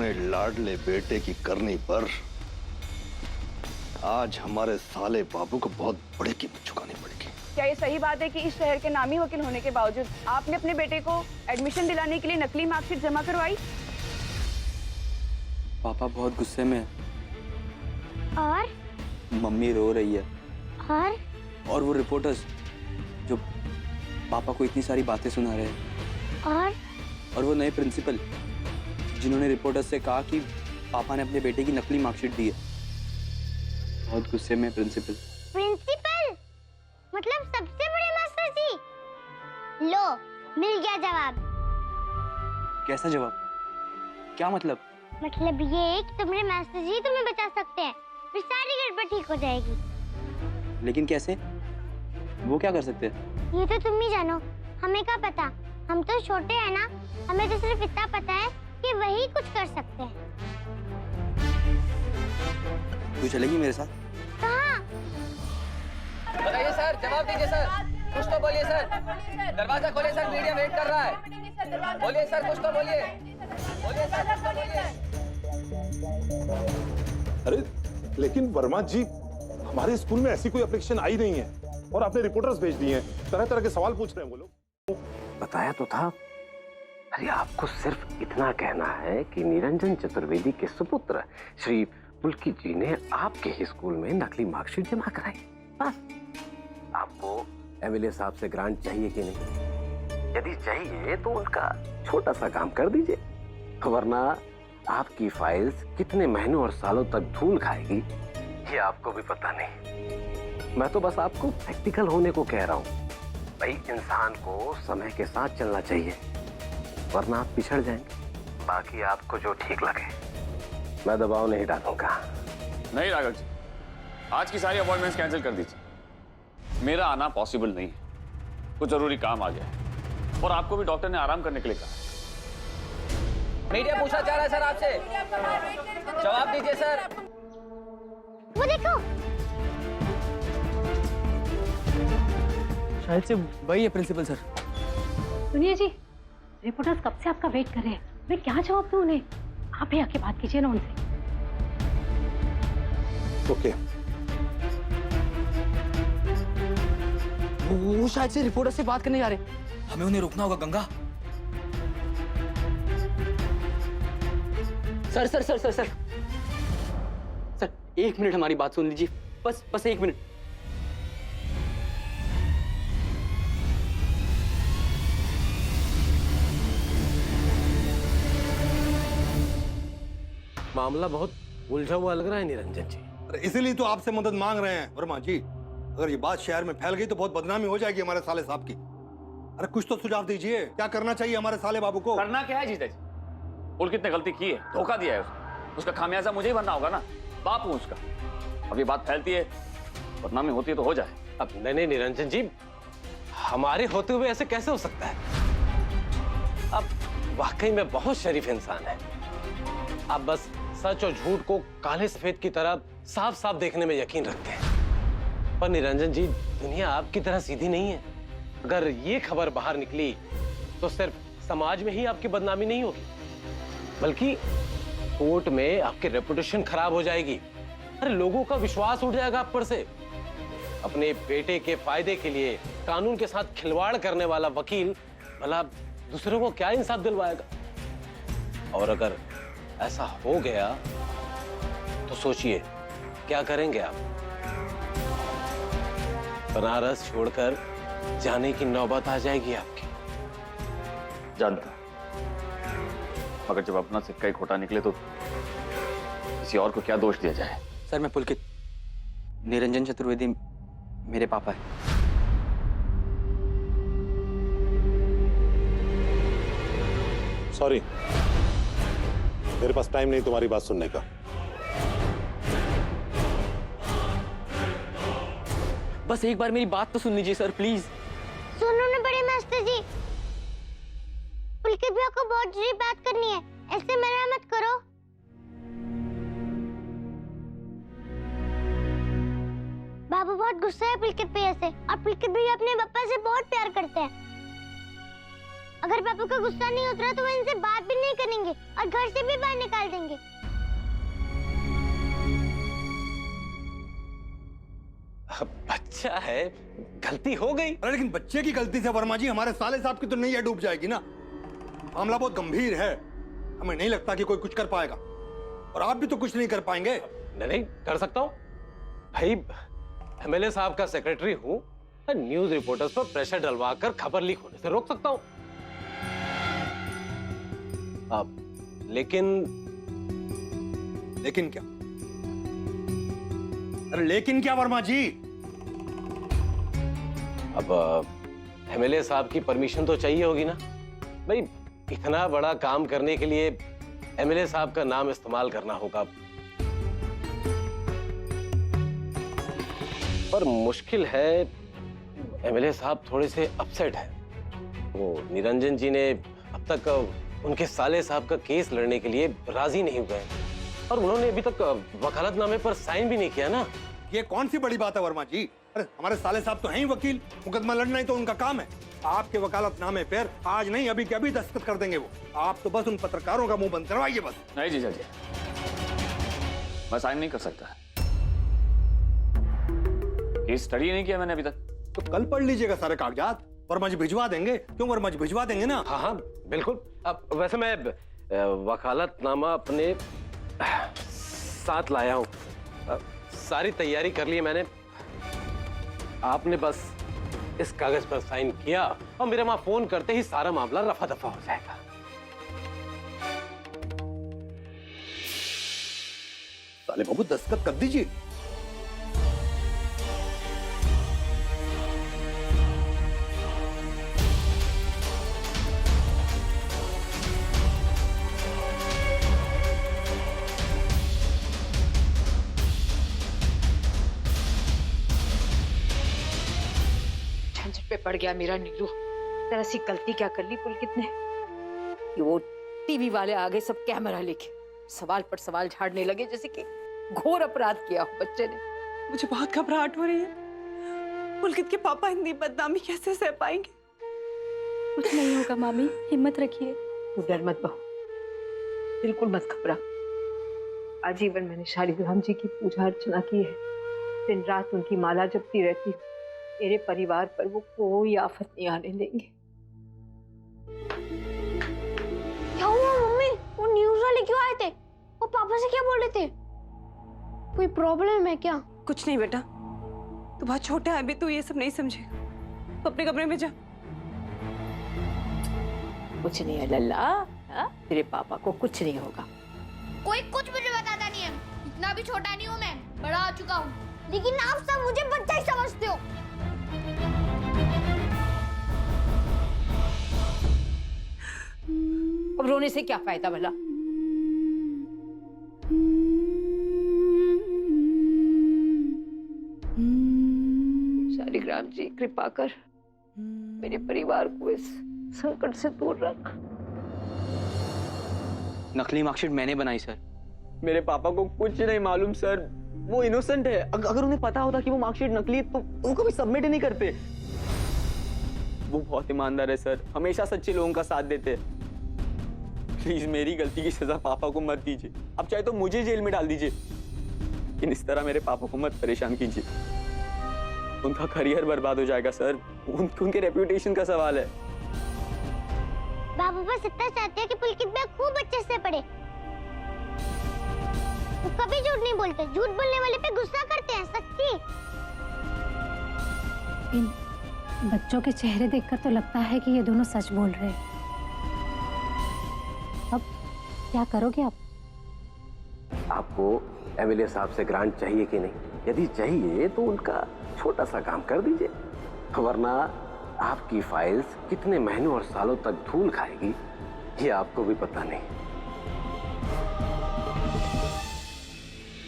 अपने लाडले बेटे की करनी पर आज हमारे साले बाबू को बहुत बड़ी कीमत चुकानी पड़ेगी। क्या ये सही बात है कि इस शहर के नामी वकील होने के बावजूद आपने अपने बेटे को एडमिशन दिलाने के लिए नकली मार्कशीट जमा करवाई? पापा बहुत गुस्से में है। और मम्मी रो रही है। और वो रिपोर्टर्स जो पापा को इतनी सारी बातें सुना रहे हैं। और वो नए प्रिंसिपल जिन्होंने रिपोर्टर्स से कहा कि पापा ने अपने बेटे की नकली मार्कशीट दी है। बहुत गुस्से में प्रिंसिपल। मतलब सबसे बड़े मास्टर जी। लो, मिल गया जवाब। कैसा जवाब? क्या मतलब? मतलब ये कि तुम्हारे मास्टर जी तुम्हें बचा सकते हैं, फिर सारी गड़बड़ ठीक हो जाएगी। लेकिन कैसे? वो क्या कर सकते हैं? ये तो तुम ही जानो, हमें क्या पता। हम तो छोटे हैं ना, हमें तो सिर्फ इतना पता है कि वही कुछ कर सकते हैं। तू चलेगी मेरे साथ? कहाँ? बताइए सर, जवाब दीजिए सर, कुछ तो बोलिए सर। दरवाजा खोलिए सर, मीडिया वेट कर रहा है। बोलिए सर, कुछ तो बोलिए। बोलिए सर, कुछ तो बोलिए। अरे लेकिन वर्मा जी, हमारे स्कूल में ऐसी कोई एप्लीकेशन आई नहीं है और आपने रिपोर्टर्स भेज दिए हैं, तरह तरह के सवाल पूछ रहे हैं वो लोग। बताया तो था। अरे आपको सिर्फ इतना कहना है कि निरंजन चतुर्वेदी के सुपुत्र श्री पुलकित जी ने आपके ही स्कूल में नकली मार्कशीट जमा कराई। बस। आपको एमएलए साहब से ग्रांट चाहिए कि नहीं? यदि चाहिए तो उनका छोटा सा काम कर दीजिए, वरना आपकी फाइल्स कितने महीनों और सालों तक धूल खाएगी ये आपको भी पता नहीं। मैं तो बस आपको प्रैक्टिकल होने को कह रहा हूँ। भाई, इंसान को समय के साथ चलना चाहिए, वरना आप पिछड़ जाएंगे। बाकी आपको जो ठीक लगे, मैं दबाव नहीं डालूंगा। नहीं राघव जी, आज की सारी अपॉइंटमेंट्स कैंसिल कर दीजिए। मेरा आना पॉसिबल नहीं है, कुछ जरूरी काम आ गया है और आपको भी डॉक्टर ने आराम करने के लिए कहा। मीडिया पूछना चाह रहा है सर आपसे, जवाब दीजिए सर। वो देखो, शायद से वही है प्रिंसिपल सर। सुनिए जी, रिपोर्टर्स कब से आपका वेट कर रहे हैं। मैं क्या जवाब दूं उन्हें? आप ही आके बात कीजिए ना उनसे। ओके। वो शायद से रिपोर्टर से बात करने जा रहे। हमें उन्हें रोकना होगा Ganga. Sir sir sir sir sir sir, 1 minute हमारी बात सुन लीजिए, बस 1 मिनट। मामला बहुत उलझा हुआ लग रहा है निरंजन जी। अरे इसीलिए तो आपसे मदद मांग रहे हैं वर्मा जी। अगर ये बात शहर में फैल गई तो बहुत बदनामी हो जाएगी हमारे साले साहब की। अरे कुछ तो सुझाव दीजिए, क्या करना चाहिए हमारे साले बाबू को? करना क्या है जीजा जी? पुलकित ने गलती की है, धोखा दिया है उसका खामियाजा मुझे ही भरना होगा ना। बाप हूं उसका। अब ये बात फैलती है, बदनामी होती है तो हो जाए। अब नहीं निरंजन जी, हमारे होते हुए ऐसे कैसे हो सकता है? अब वाकई में बहुत शरीफ इंसान है। आप बस सच और झूठ को काले सफेद की तरह साफ साफ देखने में यकीन रखते हैं। पर निरंजन जी, दुनिया आपकी तरह सीधी नहीं है। अगर ये खबर बाहर निकली तो सिर्फ समाज में ही आपकी बदनामी नहीं होगी, बल्कि कोर्ट में आपकी रेपुटेशन खराब हो जाएगी। अरे लोगों का विश्वास उठ जाएगा आप पर से। अपने बेटे के फायदे के लिए कानून के साथ खिलवाड़ करने वाला वकील भला दूसरों को क्या इंसाफ दिलवाएगा? और अगर ऐसा हो गया तो सोचिए क्या करेंगे आप? बनारस छोड़कर जाने की नौबत आ जाएगी आपकी। जानता, मगर जब अपना सिक्का ही खोटा निकले तो किसी और को क्या दोष दिया जाए? सर मैं पुलकित, निरंजन चतुर्वेदी मेरे पापा है। सॉरी, मेरे पास टाइम नहीं तुम्हारी बात सुनने का। बस एक बार मेरी बात तो सुन लीजिए सर, प्लीज। सुनो ना बड़े मास्टर जी, पुलकित भैया को बहुत जरूरी बात करनी है, ऐसे मना मत करो। बाबू बहुत गुस्सा है पुलकित भैया से, और पुलकित भैया अपने पापा से बहुत प्यार करते हैं। अगर पापा का गुस्सा नहीं उतरा तो वो इनसे बात भी नहीं करेंगे और घर से भी बाहर निकाल देंगे। बच्चा है, गलती हो गई। अरे लेकिन बच्चे की गलती से वर्मा जी हमारे साले साहब की तो नैया डूब जाएगी ना। मामला बहुत गंभीर है, हमें नहीं लगता कि कोई कुछ कर पाएगा, और आप भी तो कुछ नहीं कर पाएंगे। नहीं कर सकता हूँ भाई, एमएलए साहब का सेक्रेटरी हूँ, न्यूज रिपोर्टर्स पर प्रेशर डलवा कर खबर लीक होने से रोक सकता हूँ। लेकिन क्या? अरे लेकिन क्या वर्मा जी? अब एमएलए साहब की परमिशन तो चाहिए होगी ना भाई, इतना बड़ा काम करने के लिए एमएलए साहब का नाम इस्तेमाल करना होगा। पर मुश्किल है, एमएलए साहब थोड़े से अपसेट हैं। वो निरंजन जी ने अब तक उनके साले साहब का केस लड़ने के लिए राजी नहीं हुए, और उन्होंने अभी तक वकालतनामे पर साइन भी नहीं किया ना। ये कौन सी बड़ी बात है वर्मा जी? अरे हमारे साले साहब तो हैं ही वकील, मुकदमा लड़ना ही तो उनका काम है। आपके वकालतनामे पर आज नहीं अभी के अभी दस्तखत कर देंगे वो। आप तो बस उन पत्रकारों का मुंह बंद करवाइए बस। नहीं जीजा जी, मैं साइन नहीं कर सकता। केस स्टडी नहीं किया मैंने अभी तक। तो कल पढ़ लीजिएगा सारे कागजात, वर्मा जी भिजवा देंगे। क्यों वर्मा जी, भिजवा देंगे ना? हाँ हाँ बिल्कुल। अब वैसे मैं वकालतनामा अपने साथ लाया हूँ, सारी तैयारी कर ली है मैंने। आपने बस इस कागज पर साइन किया और मेरे वहां फोन करते ही सारा मामला रफा दफा हो जाएगा। साले बाबू दस्तखत कर दीजिए। झंझट पे पड़ गया मेरा नीलू। जरा सी गलती क्या कर ली पुलकित ने कि वो टीवी वाले आगे सब कैमरा लेके सवाल पर सवाल झाड़ने लगे, जैसे कि घोर अपराध किया हो बच्चे ने। मुझे बहुत घबराहट हो रही है। पुलकित के पापा इतनी बदनामी कैसे सह पाएंगे? कुछ नहीं होगा मामी, हिम्मत रखिए। तू डर मत बहू, बिल्कुल मत घबरा। आजीवन मैंने शालिग्राम जी की पूजा अर्चना की है, दिन रात उनकी माला जपती रहती। मेरे परिवार पर वो कोई आफत नहीं आने देंगे। क्या हुआ मम्मी? वो न्यूज़ वाले क्यों आए थे? वो पापा से क्या बोल रहे थे? कोई प्रॉब्लम है क्या? कुछ नहीं बेटा, तू बहुत छोटा है अभी, तू ये सब नहीं समझेगा। तो अपने कमरे में जा। कुछ नहीं है लल्ला, तेरे पापा को कुछ नहीं होगा। कोई कुछ मुझे बताता नहीं है। इतना भी छोटा नहीं हूँ मैं, बड़ा आ चुका हूँ। लेकिन आप सब मुझे बच्चा ही समझते हो। अब रोने से क्या फायदा भला? शालिग्राम जी कृपा कर मेरे परिवार को इस संकट से दूर रख। नकली मार्कशीट मैंने बनाई सर। मेरे पापा को कुछ नहीं मालूम सर, वो इनोसेंट है। अगर उन्हें पता होता कि वो मार्कशीट नकली है तो उनको भी सबमिट नहीं करते। वो बहुत ईमानदार है सर, हमेशा सच्चे लोगों का साथ देते हैं। प्लीज मेरी गलती की सजा पापा को मत दीजिए। आप चाहे तो मुझे जेल में डाल दीजिए, लेकिन इस तरह मेरे पापा को मत परेशान कीजिए। उनका करियर बर्बाद हो जाएगा सर, उनके रेप्यूटेशन का सवाल है। बाबू बस इतना चाहते हैं कि पुलकित भाई खूब अच्छे से पढ़े। वो कभी झूठ नहीं बोलते, झूठ बोलने वाले पे गुस्सा करते हैं। सच्ची। इन बच्चों के चेहरे देखकर तो लगता है कि ये दोनों सच बोल रहे हैं। अब क्या करोगे आप? आपको एमएलए साहब से ग्रांट चाहिए कि नहीं? यदि चाहिए तो उनका छोटा सा काम कर दीजिए, वरना आपकी फाइल्स कितने महीनों और सालों तक धूल खाएगी ये आपको भी पता नहीं।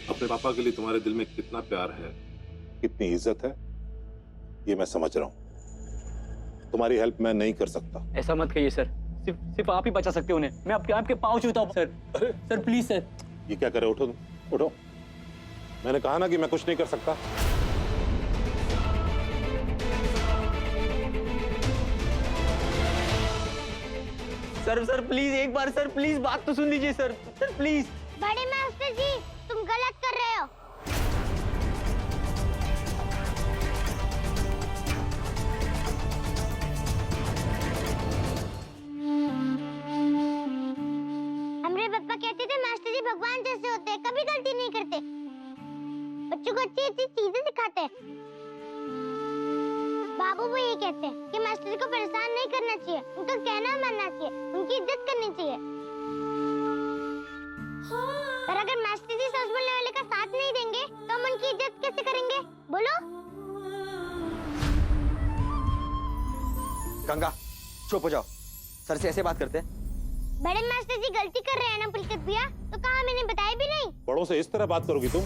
अपने पापा के लिए तुम्हारे दिल में कितना प्यार है, कितनी इज्जत है, ये मैं समझ रहा हूँ। तुम्हारी हेल्प मैं नहीं कर सकता। ऐसा मत कहिए सर, सिर्फ आप ही बचा सकते हो उन्हें। मैं आपके पाँव छूता हूँ सर। Sir please sir. ये क्या करे? उठो तुम, उठो। मैंने कहा ना कि मैं कुछ नहीं कर सकता। सर प्लीज एक बार सर प्लीज बात तो सुन लीजिए सर प्लीज। बड़े मास्टर जी तुम गलत कर रहे हो। हमारे पापा कहते थे मास्टर जी भगवान जैसे होते हैं, कभी गलती नहीं करते, बच्चों को अच्छी अच्छी चीजें सिखाते हैं। बाबू वो ये कहते हैं कि मास्टर जी को परेशान नहीं करना चाहिए, उनका कहना मानना चाहिए, उनकी इज्जत करनी चाहिए। पर अगर मास्टर जी सच बोलने वाले का साथ नहीं देंगे तो हम उनकी इज्जत कैसे करेंगे बोलो? गंगा चुप हो जाओ, सर से ऐसे बात करते हैं? बड़े मास्टर जी गलती कर रहे हैं ना पुलकित भैया, तो कहा मैंने बताया भी नहीं। बड़ों से इस तरह बात करोगी तुम?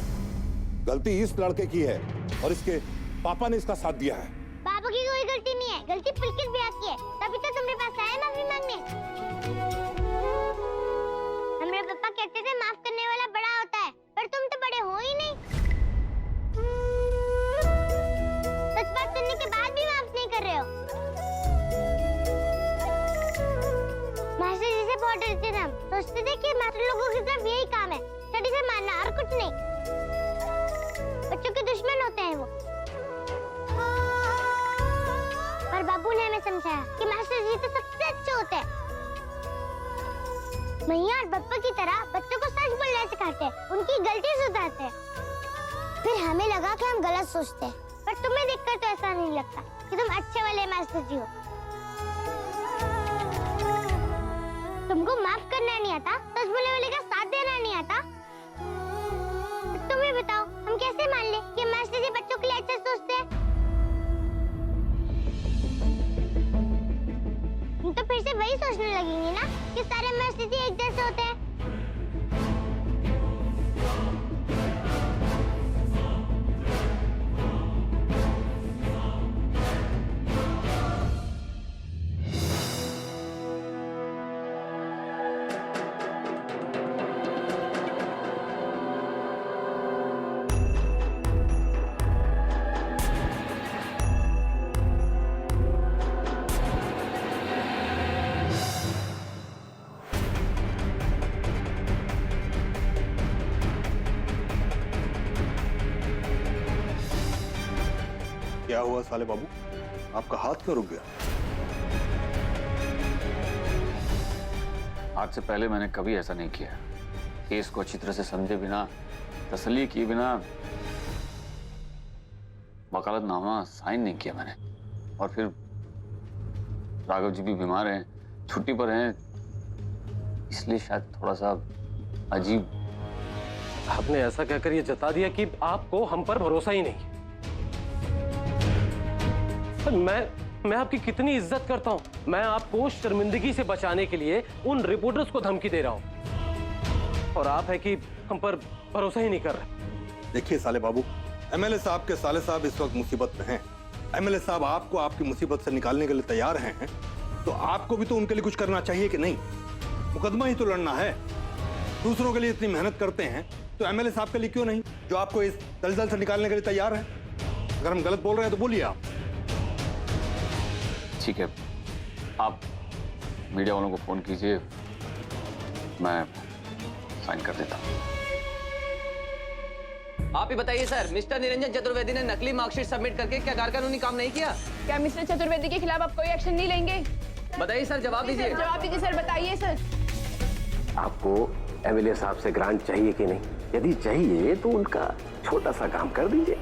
गलती इस लड़के की है और इसके पापा ने इसका साथ दिया है। बाबू की कोई गलती नहीं है, गलती पुलकित भैया की है, तभी तो तुम्हारे पास आए माफी मांगने। हमारे पापा कहते थे माफ करने वाला बड़ा होता है, पर तुम तो बड़े हो ही नहीं। सच बात सुनने के बाद भी माफ नहीं कर रहे हो। मास्टर जी से बहुत डरते थे हम, सोचते थे कि मास्टर लोगों की तरफ यही काम है, स्टडी से मारना और कुछ नहीं। बच्चों के दुश्मन होते हैं वो। पर बाबू ने हमें समझाया कि मास्टर जी तो सबसे अच्छे होते हैं। मैया और बप्पा की तरह बच्चों को सच बोलना सिखाते हैं, उनकी गलती सुधारते हैं। फिर हमें लगा कि हम गलत सोचते हैं, पर तुम्हें देखकर तो ऐसा नहीं लगता कि तुम अच्छे वाले मास्टर जी हो। तुमको माफ करना नहीं आता, सच बोलने वाले का साथ देना नहीं आता। तुम्हें बताओ हम कैसे मान ले कि मास्टर जी बच्चों के लिए अच्छा सोचते हैं? हम तो फिर से वही सोचने लगेंगे ना कि सारे मास्टर जी एक जैसे होते हैं। क्या हुआ साले बाबू, आपका हाथ क्यों रुक गया? आज से पहले मैंने कभी ऐसा नहीं किया। केस को अच्छी तरह से समझे बिना, तसल्ली किए बिना वकालतनामा साइन नहीं किया मैंने। और फिर राघव जी भी बीमार हैं, छुट्टी पर हैं, इसलिए शायद थोड़ा सा अजीब। आपने ऐसा कहकर ये जता दिया कि आपको हम पर भरोसा ही नहीं। मैं आपकी कितनी इज्जत करता हूं। मैं आपको शर्मिंदगी से बचाने के लिए उन रिपोर्टर्स को धमकी दे रहा हूं, और आप है कि हम पर भरोसा ही नहीं कर रहे। देखिए साले बाबू, एमएलए साहब के साले साहब इस वक्त मुसीबत में हैं। एमएलए साहब आपको आपकी मुसीबत से निकालने के लिए तैयार हैं, तो आपको भी तो उनके लिए कुछ करना चाहिए कि नहीं? मुकदमा ही तो लड़ना है। दूसरों के लिए इतनी मेहनत करते हैं तो एमएलए साहब के लिए क्यों नहीं, जो आपको इस दलदल से निकालने के लिए तैयार है? अगर हम गलत बोल रहे हैं तो बोलिए आप। ठीक है, आप मीडिया वालों को फोन कीजिए, मैं साइन कर देता हूँ। आप ही बताइए सर, मिस्टर निरंजन चतुर्वेदी ने नकली मार्कशीट सबमिट करके क्या गैरकानूनी काम नहीं किया? क्या मिस्टर चतुर्वेदी के खिलाफ आप कोई एक्शन नहीं लेंगे? बताइए सर, जवाब दीजिए। जवाब दीजिए सर, बताइए सर। आपको एमएलए साहब से ग्रांट चाहिए कि नहीं? यदि चाहिए तो उनका छोटा सा काम कर दीजिए।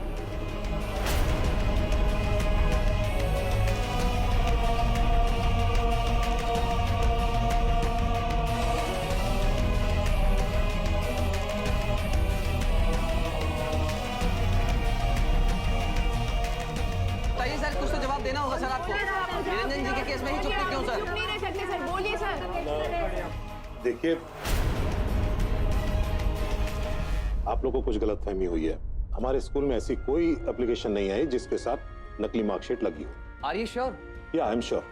बताइए सर, कुछ तो जवाब देना होगा सर आपको। निरंजन जी के केस में ही चुप्पी क्यों सर? नहीं रह सकते सर, बोलिए सर। देखिए, आप लोगों को कुछ गलतफहमी हुई है। हमारे स्कूल में ऐसी कोई एप्लीकेशन नहीं आई जिसके साथ नकली मार्कशीट लगी हो। Are you sure? या आई एम श्योर।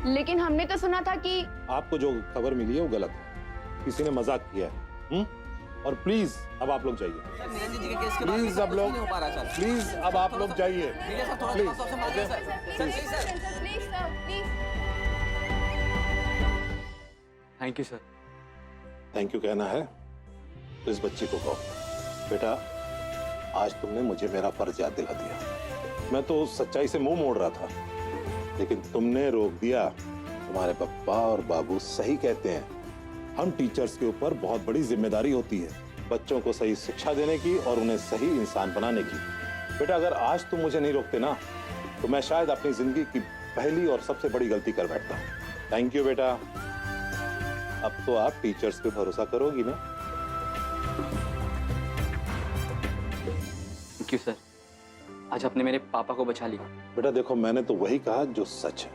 लेकिन हमने तो सुना था कि आपको जो खबर मिली है वो गलत है, किसी ने मजाक किया है। और प्लीज अब आप लोग जाइए। निरंजन जी के केस के बाद प्लीज अब लोग, नहीं हो पा रहा सर। प्लीज अब आप लोग जाइए ठीक है सर, थोड़ा प्लीज। सा ऑप्शन मांगिए sir. Please sir, please sir, please. Thank you sir. Thank you कहना है तो इस बच्ची को कहो, बेटा आज तुमने मुझे मेरा फर्ज याद दिला दिया। मैं तो सच्चाई से मुंह मोड़ रहा था, लेकिन तुमने रोक दिया। तुम्हारे पापा और बाबू सही कहते हैं, हम टीचर्स के ऊपर बहुत बड़ी जिम्मेदारी होती है, बच्चों को सही शिक्षा देने की और उन्हें सही इंसान बनाने की। बेटा अगर आज तुम मुझे नहीं रोकते ना, तो मैं शायद अपनी जिंदगी की पहली और सबसे बड़ी गलती कर बैठता। थैंक यू बेटा। अब तो आप टीचर्स पे भरोसा करोगी ना? थैंक यू सर, आज आपने मेरे पापा को बचा लिया। बेटा देखो, मैंने तो वही कहा जो सच है।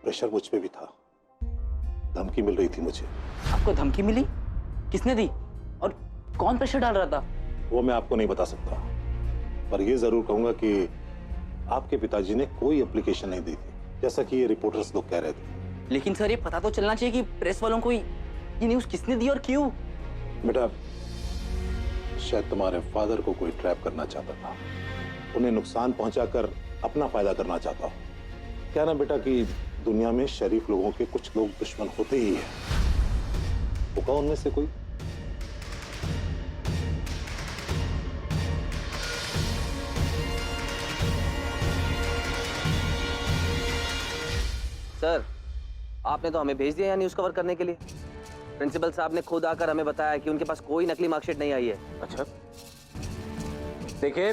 प्रेशर मुझ पे भी था, धमकी मिल रही थी मुझे। आपको धमकी मिली? किसने दी और कौन प्रेशर डाल रहा था? वो मैं आपको नहीं बता सकता, पर ये जरूर कहूंगा कि आपके पिताजी ने कोई एप्लीकेशन नहीं दी थी, जैसा कि ये रिपोर्टर्स लोग कह रहे थे। लेकिन सर ये पता तो चलना चाहिए कि प्रेस वालों को ये न्यूज़ किसने दी और क्यों। बेटा शायद तुम्हारे फादर को कोई ट्रैप करना चाहता था, उन्हें नुकसान पहुंचाकर अपना फायदा करना चाहता हो। क्या ना बेटा कि दुनिया में शरीफ लोगों के कुछ लोग दुश्मन होते ही हैं। होगा उनमें से कोई? सर आपने तो हमें भेज दिया यहाँ न्यूज़ कवर करने के लिए। प्रिंसिपल साहब ने खुद आकर हमें बताया कि उनके पास कोई नकली मार्कशीट नहीं आई है। अच्छा देखिए,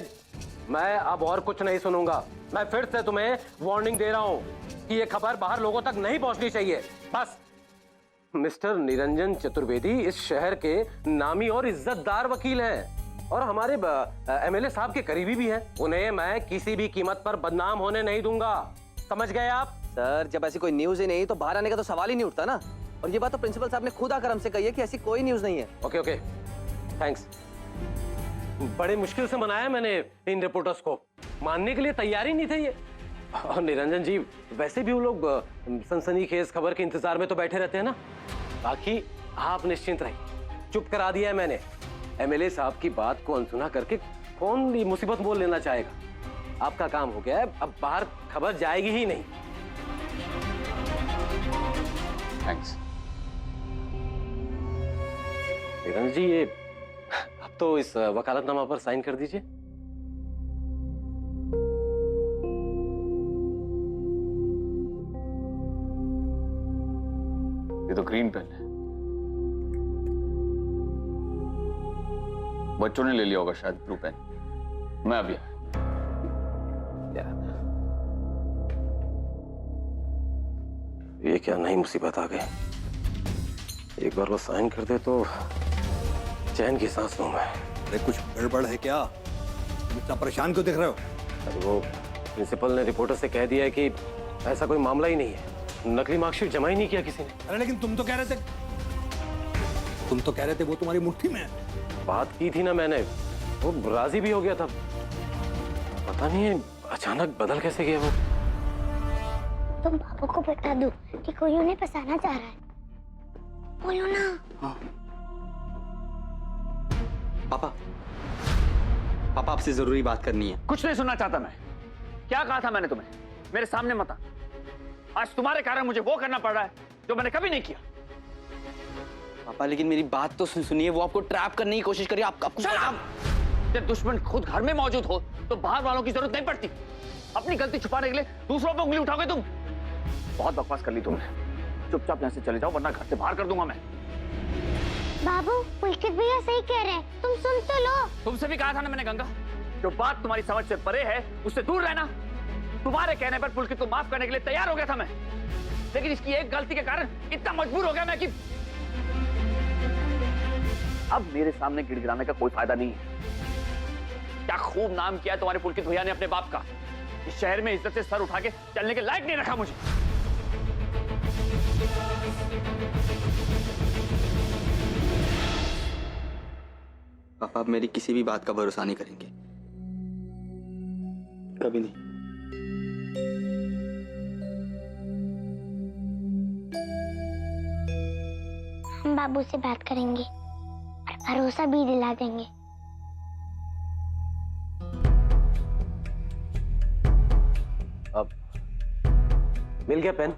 मैं अब और कुछ नहीं सुनूंगा। मैं फिर से तुम्हें वार्निंग दे रहा हूं कि ये खबर बाहर लोगों तक नहीं पहुंचनी चाहिए। बस। मिस्टर निरंजन चतुर्वेदी इस शहर के नामी और इज्जतदार वकील हैं और हमारे एमएलए साहब के करीबी भी हैं। उन्हें मैं किसी भी कीमत पर बदनाम होने नहीं दूंगा। समझ गए आप? सर जब ऐसी कोई न्यूज़ ही नहीं तो बाहर आने का तो सवाल ही नहीं उठता ना। और ये बात तो प्रिंसिपल साहब ने खुद आकर हमसे कही है कि ऐसी कोई न्यूज़ नहीं है। Okay okay, thanks. बड़े मुश्किल से मनाया मैंने इन रिपोर्टर्स को, मानने के लिए तैयार ही नहीं थे ये। और निरंजन जी वैसे भी वो लोग सनसनीखेज खबर के इंतजार में तो बैठे रहते हैं ना। बाकी आप निश्चिंत रहिए, चुप करा दिया है मैंने। एमएलए साहब की बात को अनसुना करके कौन ये मुसीबत मोल लेना चाहेगा। आपका काम हो गया है, अब बाहर खबर जाएगी ही नहीं। थैंक्स। निरंजन जी ये अब तो इस वकालतनामा पर साइन कर दीजिए। ये तो ग्रीन पेन है, बच्चों ने ले लिया होगा शायद ब्लू पेन। मैं अभी ये क्या नई मुसीबत आ गई। एक बार वो साइन कर दे तो चैन की सांस लूं मैं। अरे कुछ गड़बड़ है क्या? तुम इतना परेशान क्यों दिख रहे हो? अरे वो प्रिंसिपल ने रिपोर्टर से कह दिया है कि ऐसा कोई मामला ही नहीं है, नकली मार्कशीट जमा ही नहीं किया किसी ने। अरे लेकिन तुम तो कह रहे थे वो तुम्हारी मुट्ठी में है। बात की थी ना मैंने, वो राजी भी हो गया था। पता नहीं है अचानक बदल कैसे गया वो। तुम बाबू को बता दो कि कोई उन्हें फंसाना चाह रहा है। बोलो ना। हाँ। पापा आपसे जरूरी बात करनी है। कुछ नहीं सुनना चाहता मैं। क्या कहा था मैंने तुम्हें? मेरे सामने मत आ। आज तुम्हारे कारण मुझे वो करना पड़ रहा है जो मैंने कभी नहीं किया। पापा लेकिन मेरी बात तो सुनिए, वो आपको ट्रैप करने की कोशिश करिए। आपको जब दुश्मन खुद घर में मौजूद हो तो बाहर वालों की जरूरत नहीं पड़ती। अपनी गलती छुपाने के लिए दूसरों पर उंगली उठाओगे तुम। बहुत बकवास कर ली तुमने। चुपचाप यहाँ से चले जाओ वरना घर से बाहर कर दूंगा मैं। बाबू पुलकित भैया सही कह रहे हैं, तुम सुन तो लो। तुमसे भी कहा था ना मैंने गंगा, जो बात तुम्हारी समझ से परे है उससे दूर रहना। तुम्हारे कहने पर पुलकित को माफ करने के लिए तैयार हो गया था मैं, लेकिन इसकी एक गलती के कारण इतना मजबूर हो गया मैं कि अब मेरे सामने गिड़गिड़ाने का कोई फायदा नहीं है। क्या खूब नाम किया है तुम्हारे पुलकित भैया ने अपने बाप का। इस शहर में इज्जत से सर उठा के चलने के लायक नहीं रखा मुझे। पापा आप मेरी किसी भी बात का भरोसा नहीं करेंगे, कभी नहीं। हम बाबू से बात करेंगे और भरोसा भी दिला देंगे। अब मिल गया पेन?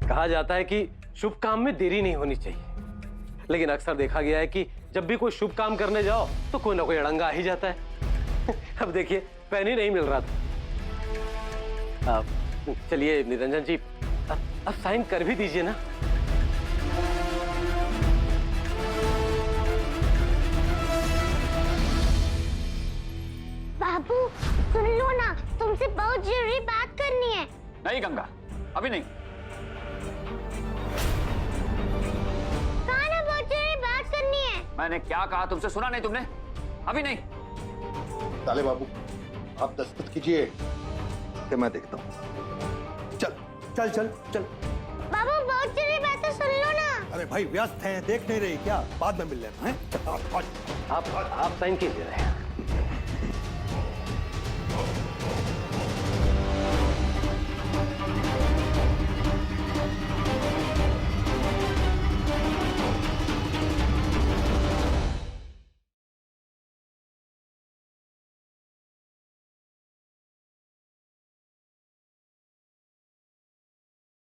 कहा जाता है कि शुभ काम में देरी नहीं होनी चाहिए, लेकिन अक्सर देखा गया है कि जब भी कोई शुभ काम करने जाओ तो कोई ना कोई अड़ंगा आ ही जाता है। अब देखिए पेन ही नहीं मिल रहा था। चलिए निरंजन जी, अब साइन कर भी दीजिए ना। बाबू सुन लो ना, तुमसे बहुत जरूरी बात करनी है। नहीं गंगा, अभी नहीं। कहा ना बहुत जरूरी बात करनी है। मैंने क्या कहा तुमसे, सुना नहीं तुमने? अभी नहीं। ताले बाबू आप दस्तखत कीजिए कि मैं देखता हूँ। चल चल चल चल। बाबू बहुत जरूरी बात है, सुन लो ना। अरे भाई व्यस्त हैं, देख नहीं रही क्या? बाद में मिल लेना है। आप साइन कीजिए।